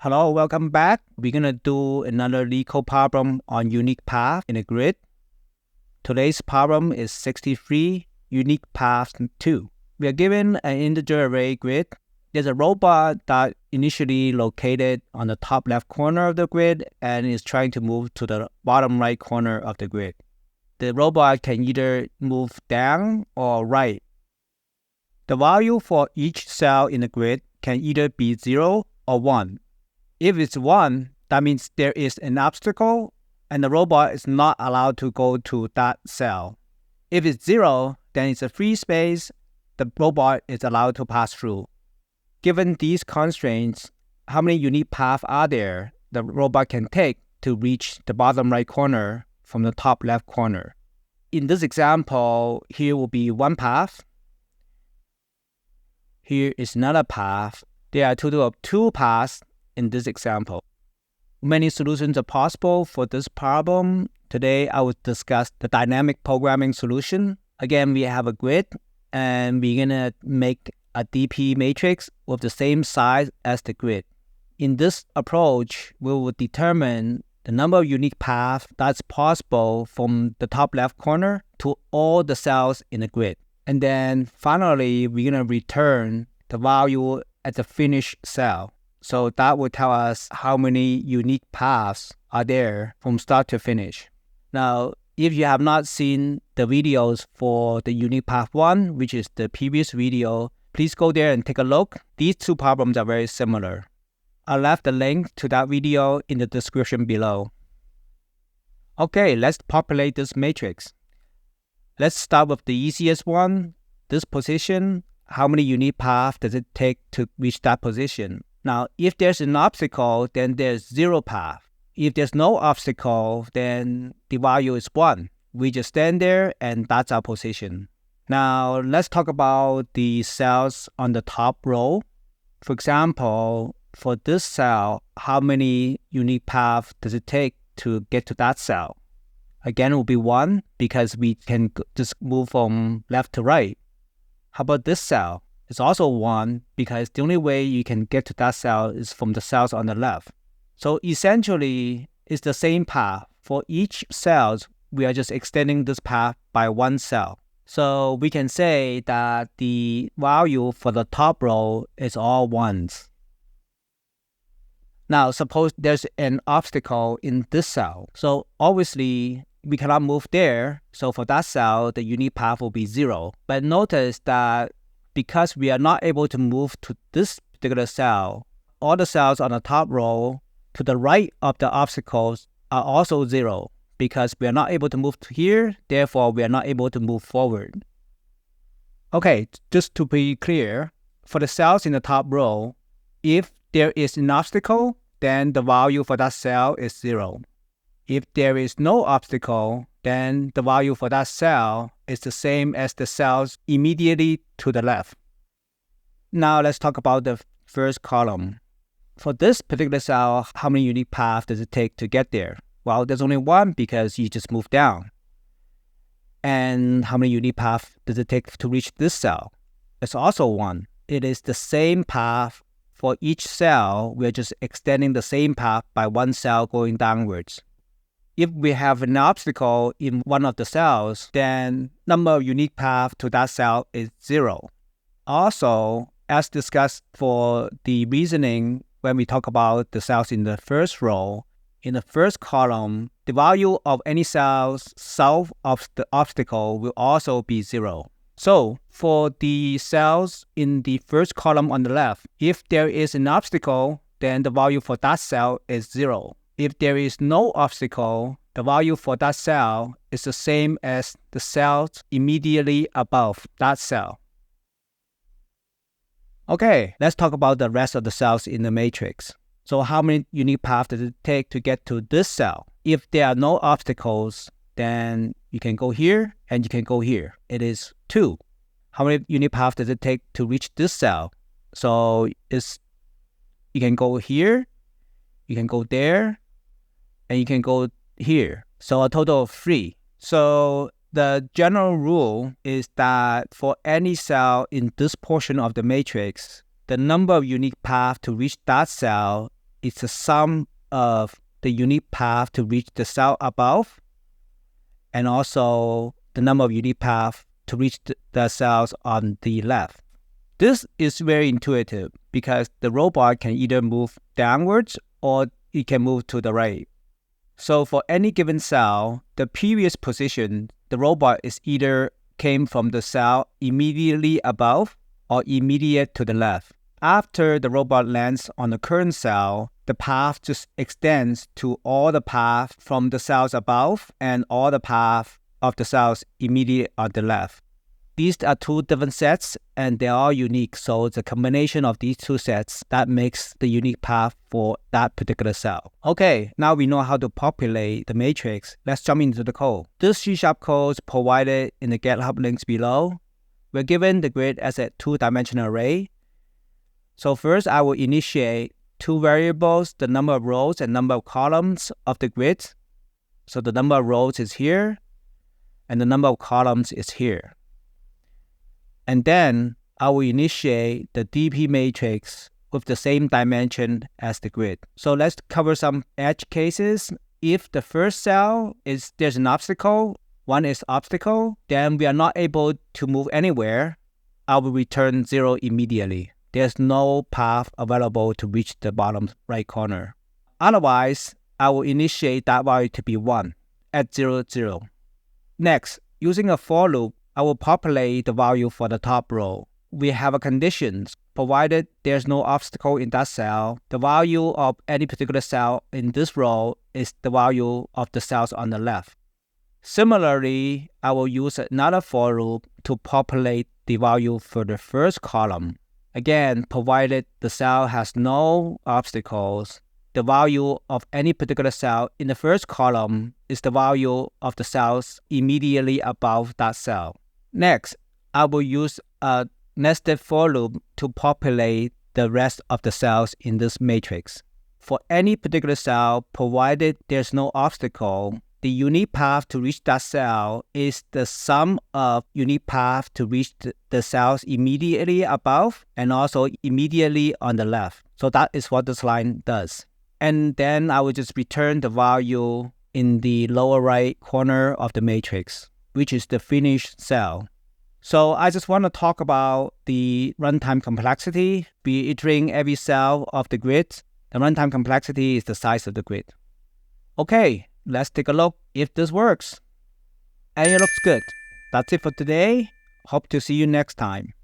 Hello, welcome back. We're going to do another LeetCode problem on unique path in a grid. Today's problem is 63 unique paths 2. We are given an integer array grid. There's a robot that initially located on the top left corner of the grid and is trying to move to the bottom right corner of the grid. The robot can either move down or right. The value for each cell in the grid can either be 0 or 1. If it's 1, that means there is an obstacle and the robot is not allowed to go to that cell. If it's 0, then it's a free space. The robot is allowed to pass through. Given these constraints, how many unique paths are there the robot can take to reach the bottom right corner from the top left corner? In this example, here will be one path. Here is another path. There are a total of 2 paths in this example. Many solutions are possible for this problem. Today, I will discuss the dynamic programming solution. Again, we have a grid, and we're going to make a DP matrix with the same size as the grid. In this approach, we will determine the number of unique paths that's possible from the top left corner to all the cells in the grid. And then finally, we're going to return the value at the finished cell. So that will tell us how many unique paths are there from start to finish. Now, if you have not seen the videos for the unique path 1, which is the previous video, please go there and take a look. These 2 problems are very similar. I left the link to that video in the description below. Okay, let's populate this matrix. Let's start with the easiest one, this position. How many unique paths does it take to reach that position? Now, if there's an obstacle, then there's 0 path. If there's no obstacle, then the value is 1. We just stand there and that's our position. Now, let's talk about the cells on the top row. For example, for this cell, how many unique paths does it take to get to that cell? Again, it will be 1 because we can just move from left to right. How about this cell? It's also 1 because the only way you can get to that cell is from the cells on the left. So essentially, it's the same path. For each cell, we are just extending this path by 1 cell. So we can say that the value for the top row is all 1s. Now, suppose there's an obstacle in this cell. So obviously, we cannot move there. So for that cell, the unique path will be 0. But notice that because we are not able to move to this particular cell, all the cells on the top row to the right of the obstacles are also 0 because we are not able to move to here, therefore we are not able to move forward. Okay, just to be clear, for the cells in the top row, if there is an obstacle, then the value for that cell is 0. If there is no obstacle, then the value for that cell is the same as the cells immediately to the left. Now let's talk about the first column. For this particular cell, how many unique paths does it take to get there? Well, there's only 1 because you just move down. And how many unique paths does it take to reach this cell? It's also 1. It is the same path for each cell. We're just extending the same path by 1 cell going downwards. If we have an obstacle in one of the cells, then number of unique paths to that cell is 0. Also, as discussed for the reasoning when we talk about the cells in the first row, in the first column, the value of any cells south of the obstacle will also be 0. So, for the cells in the first column on the left, if there is an obstacle, then the value for that cell is 0. If there is no obstacle, the value for that cell is the same as the cells immediately above that cell. Okay, let's talk about the rest of the cells in the matrix. So how many unique paths does it take to get to this cell? If there are no obstacles, then you can go here and you can go here. It is 2. How many unique paths does it take to reach this cell? So you can go here, you can go there, and you can go here. So a total of 3. So the general rule is that for any cell in this portion of the matrix, the number of unique paths to reach that cell is the sum of the unique path to reach the cell above, and also the number of unique paths to reach the cells on the left. This is very intuitive because the robot can either move downwards or it can move to the right. So for any given cell, the previous position, the robot is either came from the cell immediately above or immediate to the left. After the robot lands on the current cell, the path just extends to all the paths from the cells above and all the paths of the cells immediate on the left. These are two different sets and they are unique. So it's a combination of these two sets that makes the unique path for that particular cell. Okay, now we know how to populate the matrix. Let's jump into the code. This C# code is provided in the GitHub links below. We're given the grid as a two-dimensional array. So first I will initiate two variables, the number of rows and number of columns of the grid. So the number of rows is here and the number of columns is here. And then I will initiate the DP matrix with the same dimension as the grid. So let's cover some edge cases. If the first cell there's an obstacle, one is obstacle, then we are not able to move anywhere. I will return 0 immediately. There's no path available to reach the bottom right corner. Otherwise, I will initiate that value to be 1 at 0, 0. Next, using a for loop, I will populate the value for the top row. We have a condition. Provided there's no obstacle in that cell, the value of any particular cell in this row is the value of the cells on the left. Similarly, I will use another for loop to populate the value for the first column. Again, provided the cell has no obstacles, the value of any particular cell in the first column is the value of the cells immediately above that cell. Next, I will use a nested for loop to populate the rest of the cells in this matrix. For any particular cell, provided there's no obstacle, the unique path to reach that cell is the sum of unique paths to reach the cells immediately above and also immediately on the left. So that is what this line does. And then I will just return the value in the lower right corner of the matrix, which is the finished cell. So I just want to talk about the runtime complexity. Reiterating every cell of the grid, the runtime complexity is the size of the grid. Okay, let's take a look if this works. And it looks good. That's it for today. Hope to see you next time.